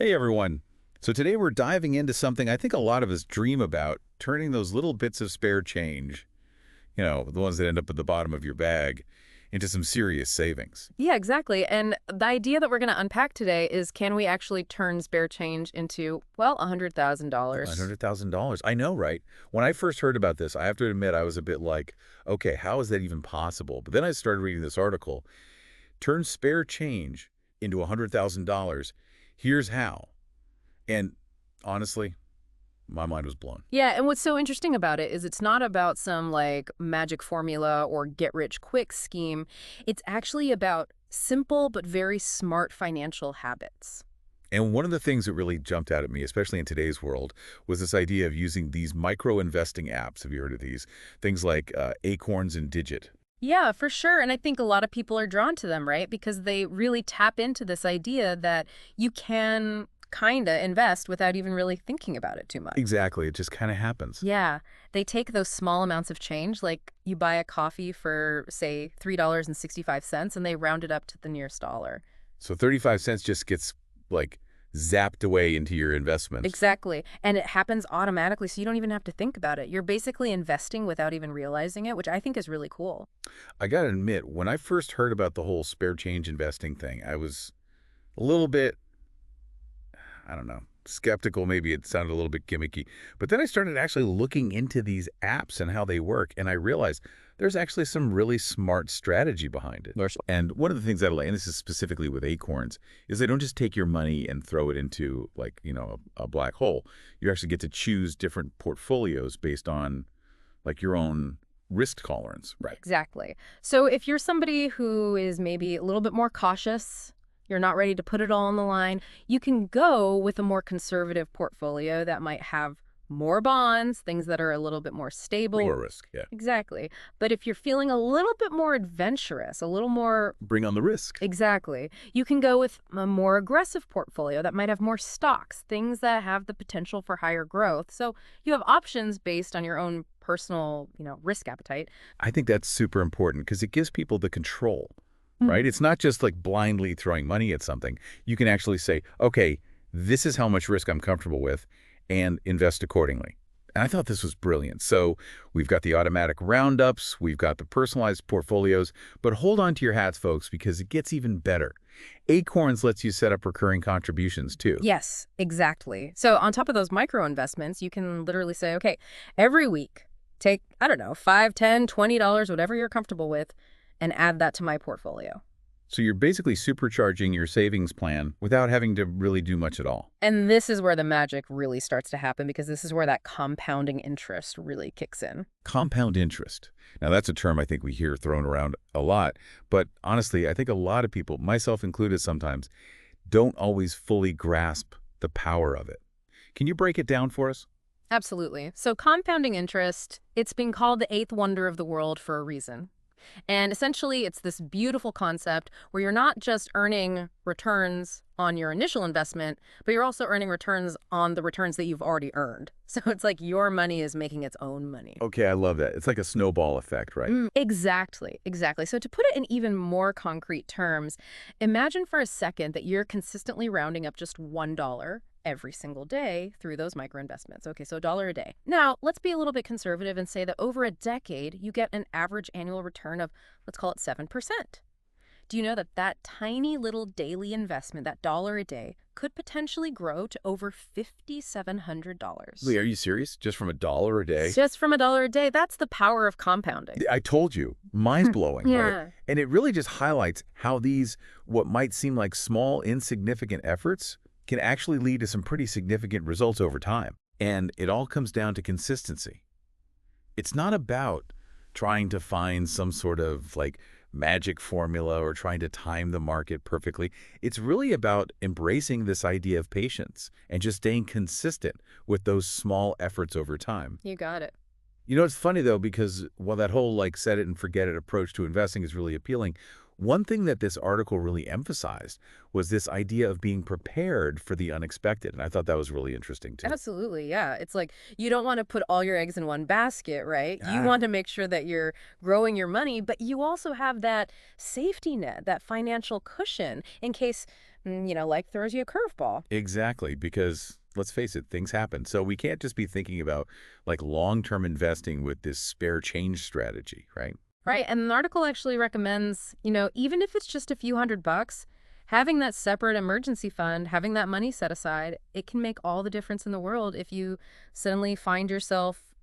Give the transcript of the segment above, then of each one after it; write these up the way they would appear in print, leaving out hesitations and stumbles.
Hey everyone. So today we're diving into something I think a lot of us dream about, turning those little bits of spare change, the ones that end up at the bottom of your bag, into some serious savings. Yeah, exactly. And the idea that we're going to unpack today is can we actually turn spare change into, well, $100,000? $100,000. I know, right? When I first heard about this, I have to admit I was a bit like, okay, how is that even possible? But then I started reading this article, turn spare change into $100,000. Here's how. And honestly, my mind was blown. Yeah, and what's so interesting about it is it's not about some like magic formula or get rich quick scheme. It's actually about simple but very smart financial habits. And one of the things that really jumped out at me, especially in today's world, was this idea of using these micro-investing apps. Have you heard of these? Things like Acorns and Digit. Yeah, for sure. And I think a lot of people are drawn to them, right? Because they really tap into this idea that you can kind of invest without even really thinking about it too much. Exactly. It just kind of happens. Yeah, they take those small amounts of change, like you buy a coffee for, say, $3.65, and they round it up to the nearest dollar. So 35 cents just gets, like, zapped away into your investment. Exactly. And it happens automatically, so you don't even have to think about it. You're basically investing without even realizing it, which I think is really cool. I got to admit, when I first heard about the whole spare change investing thing, I was a little bit, I don't know, skeptical. Maybe it sounded a little bit gimmicky. But then I started actually looking into these apps and how they work, and I realized there's actually some really smart strategy behind it. And one of the things I like, and this is specifically with Acorns, is they don't just take your money and throw it into, like, a black hole. You actually get to choose different portfolios based on, like, your own risk tolerance. Right. Exactly. So if you're somebody who is maybe a little bit more cautious, you're not ready to put it all on the line, you can go with a more conservative portfolio that might have more bonds, things that are a little bit more stable. Lower risk, yeah. Exactly. But if you're feeling a little bit more adventurous, a little more. Bring on the risk. Exactly. You can go with a more aggressive portfolio that might have more stocks, things that have the potential for higher growth. So you have options based on your own personal, risk appetite. I think that's super important because it gives people the control, right? It's not just like blindly throwing money at something. You can actually say, okay, this is how much risk I'm comfortable with, and invest accordingly. And I thought this was brilliant. So we've got the automatic roundups, we've got the personalized portfolios, but hold on to your hats, folks, because it gets even better. Acorns lets you set up recurring contributions too. Yes, exactly. So on top of those micro investments, you can literally say, okay, every week, take, I don't know, $5, $10, $20, whatever you're comfortable with, and add that to my portfolio. So you're basically supercharging your savings plan without having to really do much at all. And this is where the magic really starts to happen because this is where that compounding interest really kicks in. Compound interest. Now, that's a term I think we hear thrown around a lot, but honestly, I think a lot of people, myself included sometimes, don't always fully grasp the power of it. Can you break it down for us? Absolutely. So compounding interest, it's been called the eighth wonder of the world for a reason. And essentially, it's this beautiful concept where you're not just earning returns on your initial investment, but you're also earning returns on the returns that you've already earned. So it's like your money is making its own money. Okay, I love that. It's like a snowball effect, right? Exactly, exactly. So to put it in even more concrete terms, imagine for a second that you're consistently rounding up just $1 every single day through those micro investments. Okay, so $1 a day. Now, let's be a little bit conservative and say that over a decade, you get an average annual return of, let's call it 7%. Do you know that that tiny little daily investment, that $1 a day, could potentially grow to over $5,700? Lee, are you serious? Just from $1 a day? Just from $1 a day. That's the power of compounding. I told you, mind's blowing. Yeah. Right? And it really just highlights how these, what might seem like small, insignificant efforts can actually lead to some pretty significant results over time. And it all comes down to consistency. It's not about trying to find some sort of like magic formula or trying to time the market perfectly. It's really about embracing this idea of patience and just staying consistent with those small efforts over time. You got it. It's funny though, because while that whole like set it and forget it approach to investing is really appealing, one thing that this article really emphasized was this idea of being prepared for the unexpected. And I thought that was really interesting too. Absolutely, yeah. It's like you don't want to put all your eggs in one basket, right? You Ah. want to make sure that you're growing your money, but you also have that safety net, that financial cushion in case like throws you a curveball. Exactly, because let's face it, things happen. So we can't just be thinking about like long-term investing with this spare change strategy, right? Right. And the article actually recommends, even if it's just a few $100, having that separate emergency fund, having that money set aside, it can make all the difference in the world if you suddenly find yourself,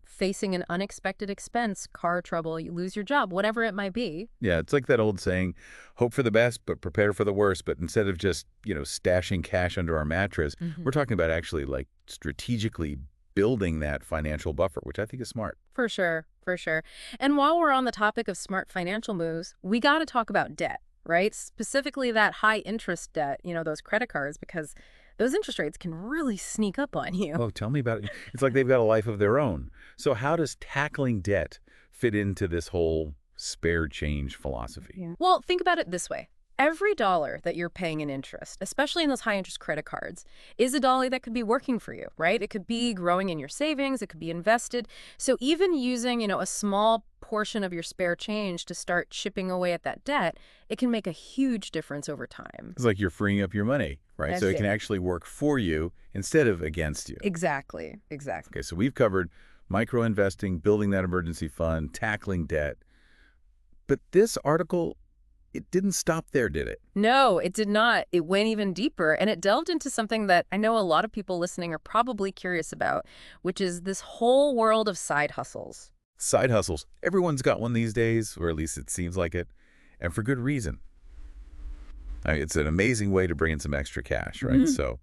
facing an unexpected expense, car trouble, you lose your job, whatever it might be. Yeah, it's like that old saying, hope for the best, but prepare for the worst. But instead of just, stashing cash under our mattress, we're talking about actually like strategically building that financial buffer, which I think is smart. For sure, for sure. And while we're on the topic of smart financial moves, we got to talk about debt, right? Specifically that high interest debt, those credit cards, because those interest rates can really sneak up on you. Oh, tell me about it. It's like they've got a life of their own. So how does tackling debt fit into this whole spare change philosophy? Yeah. Well, think about it this way. Every dollar that you're paying in interest, especially in those high interest credit cards, is a dollar that could be working for you, right? It could be growing in your savings, it could be invested. So even using, a small portion of your spare change to start chipping away at that debt, it can make a huge difference over time. It's like you're freeing up your money, right? So That's it can it. actually work for you instead of against you. Exactly, exactly. Okay, so we've covered micro investing, building that emergency fund, tackling debt. But this article, it didn't stop there, did it? No, it did not. It went even deeper and it delved into something that I know a lot of people listening are probably curious about, which is this whole world of side hustles. Side hustles. Everyone's got one these days, or at least it seems like it, and for good reason. I mean, it's an amazing way to bring in some extra cash, right? So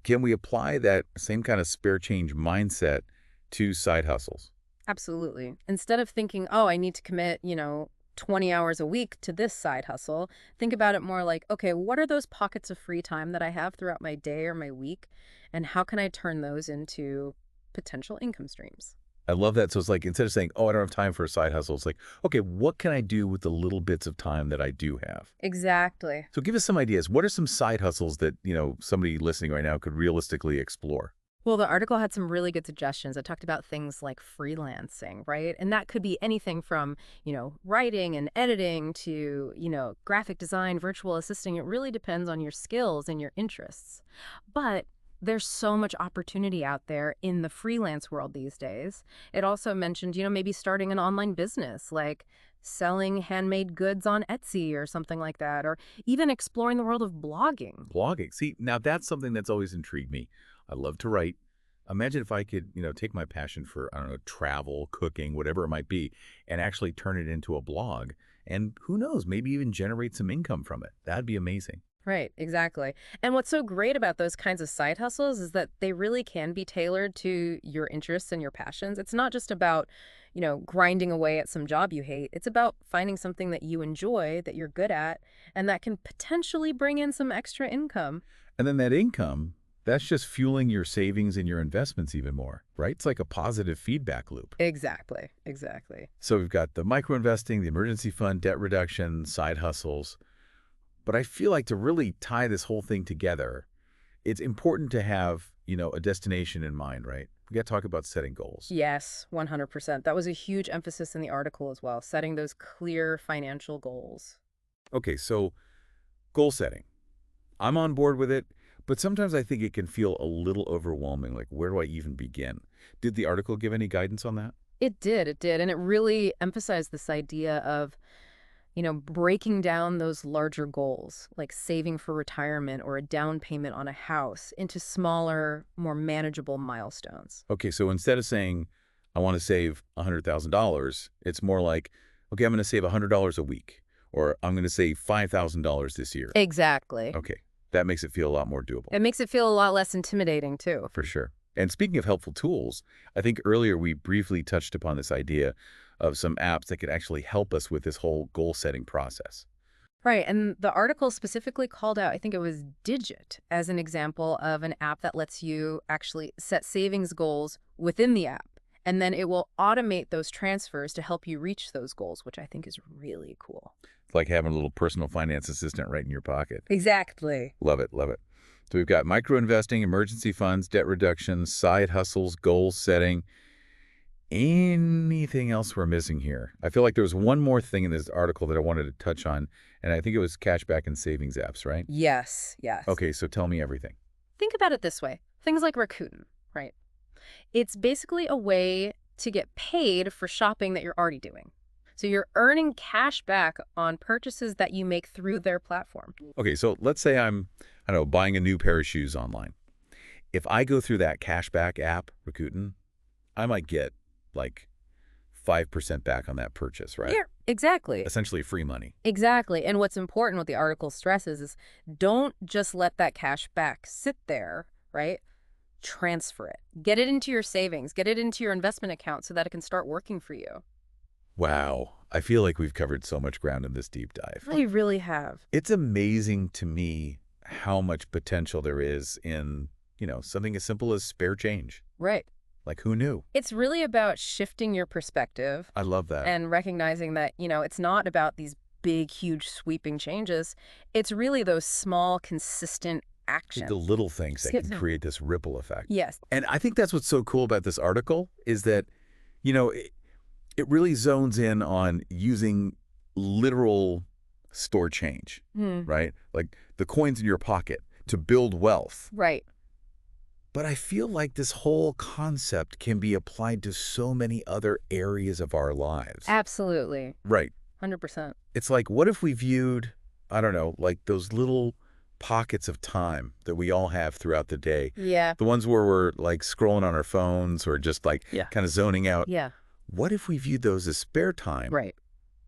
can we apply that same kind of spare change mindset to side hustles? Absolutely. Instead of thinking, oh, I need to commit, 20 hours a week to this side hustle, think about it more like, okay, what are those pockets of free time that I have throughout my day or my week? And how can I turn those into potential income streams? I love that. So it's like instead of saying, oh, I don't have time for a side hustle, it's like, okay, what can I do with the little bits of time that I do have? Exactly. So give us some ideas. What are some side hustles that, somebody listening right now could realistically explore? Well, the article had some really good suggestions. It talked about things like freelancing, right? And that could be anything from, writing and editing to, graphic design, virtual assisting. It really depends on your skills and your interests. But there's so much opportunity out there in the freelance world these days. It also mentioned, maybe starting an online business like selling handmade goods on Etsy or something like that, or even exploring the world of blogging. Blogging. See, now that's something that's always intrigued me. I love to write. Imagine if I could, take my passion for, I don't know, travel, cooking, whatever it might be, and actually turn it into a blog. And who knows, maybe even generate some income from it. That'd be amazing. Right, exactly. And what's so great about those kinds of side hustles is that they really can be tailored to your interests and your passions. It's not just about, grinding away at some job you hate. It's about finding something that you enjoy, that you're good at, and that can potentially bring in some extra income. And then that income, that's just fueling your savings and your investments even more, right? It's like a positive feedback loop. Exactly, exactly. So we've got the micro investing, the emergency fund, debt reduction, side hustles. But I feel like to really tie this whole thing together, it's important to have, a destination in mind, right? We got to talk about setting goals. Yes, 100%. That was a huge emphasis in the article as well, setting those clear financial goals. Okay, so goal setting. I'm on board with it, but sometimes I think it can feel a little overwhelming. Like, where do I even begin? Did the article give any guidance on that? It did, it did. And it really emphasized this idea of breaking down those larger goals, like saving for retirement or a down payment on a house, into smaller, more manageable milestones. Okay, so instead of saying, I want to save $100,000, it's more like, okay, I'm going to save $100 a week, or I'm going to save $5,000 this year. Exactly. Okay, that makes it feel a lot more doable. It makes it feel a lot less intimidating, too. For sure. And speaking of helpful tools, I think earlier we briefly touched upon this idea of some apps that could actually help us with this whole goal-setting process. Right. And the article specifically called out, I think it was Digit, as an example of an app that lets you actually set savings goals within the app. And then it will automate those transfers to help you reach those goals, which I think is really cool. It's like having a little personal finance assistant right in your pocket. Exactly. Love it, love it. So we've got micro investing, emergency funds, debt reduction, side hustles, goal setting. Anything else we're missing here? I feel like there was one more thing in this article that I wanted to touch on, and I think it was cashback and savings apps, right? Yes, yes. Okay, so tell me everything. Think about it this way. Things like Rakuten, right? It's basically a way to get paid for shopping that you're already doing. So you're earning cash back on purchases that you make through their platform. Okay, so let's say I don't know, buying a new pair of shoes online. If I go through that cashback app, Rakuten, I might get like 5% back on that purchase, right? Yeah, exactly. Essentially free money. Exactly. And what's important, what the article stresses, is don't just let that cash back sit there, right? Transfer it. Get it into your savings. Get it into your investment account so that it can start working for you. Wow. I feel like we've covered so much ground in this deep dive. You really have. It's amazing to me how much potential there is in, something as simple as spare change. Right. Like, who knew? It's really about shifting your perspective I love that. and recognizing that, it's not about these big, huge, sweeping changes. It's really those small, consistent actions. The little things that Skip can them. create this ripple effect. Yes. And I think that's what's so cool about this article is that, it really zones in on using literal store change, right? Like the coins in your pocket to build wealth. Right. But I feel like this whole concept can be applied to so many other areas of our lives. Absolutely. Right. 100%. It's like, what if we viewed, I don't know, like those little pockets of time that we all have throughout the day. Yeah. The ones where we're like scrolling on our phones or just like kind of zoning out. Yeah. What if we viewed those as spare time? Right.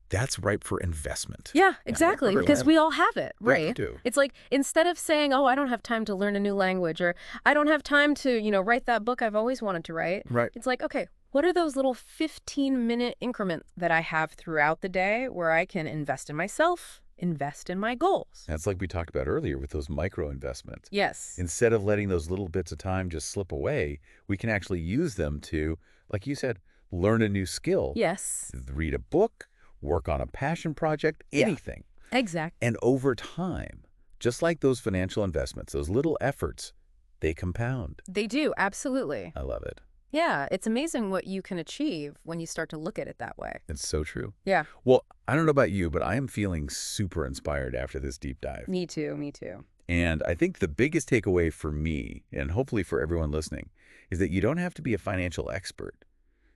That's ripe for investment. Yeah, exactly. Because we all have it, Yeah, we right? do. It's like instead of saying, oh, I don't have time to learn a new language or I don't have time to, write that book I've always wanted to write. Right. It's like, okay, what are those little 15-minute increments that I have throughout the day where I can invest in myself, invest in my goals? That's like we talked about earlier with those micro investments. Yes. Instead of letting those little bits of time just slip away, we can actually use them to, like you said, learn a new skill. Yes. Read a book, work on a passion project, anything. Yeah, exactly. And over time, just like those financial investments, those little efforts, they compound. They do, absolutely. I love it. Yeah, it's amazing what you can achieve when you start to look at it that way. It's so true. Yeah. Well, I don't know about you, but I am feeling super inspired after this deep dive. Me too, me too. And I think the biggest takeaway for me, and hopefully for everyone listening, is that you don't have to be a financial expert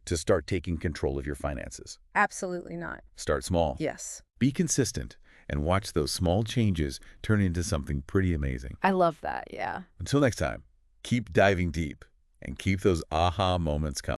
to start taking control of your finances. Absolutely not. Start small. Yes. Be consistent and watch those small changes turn into something pretty amazing. I love that, yeah. Until next time, keep diving deep and keep those aha moments coming.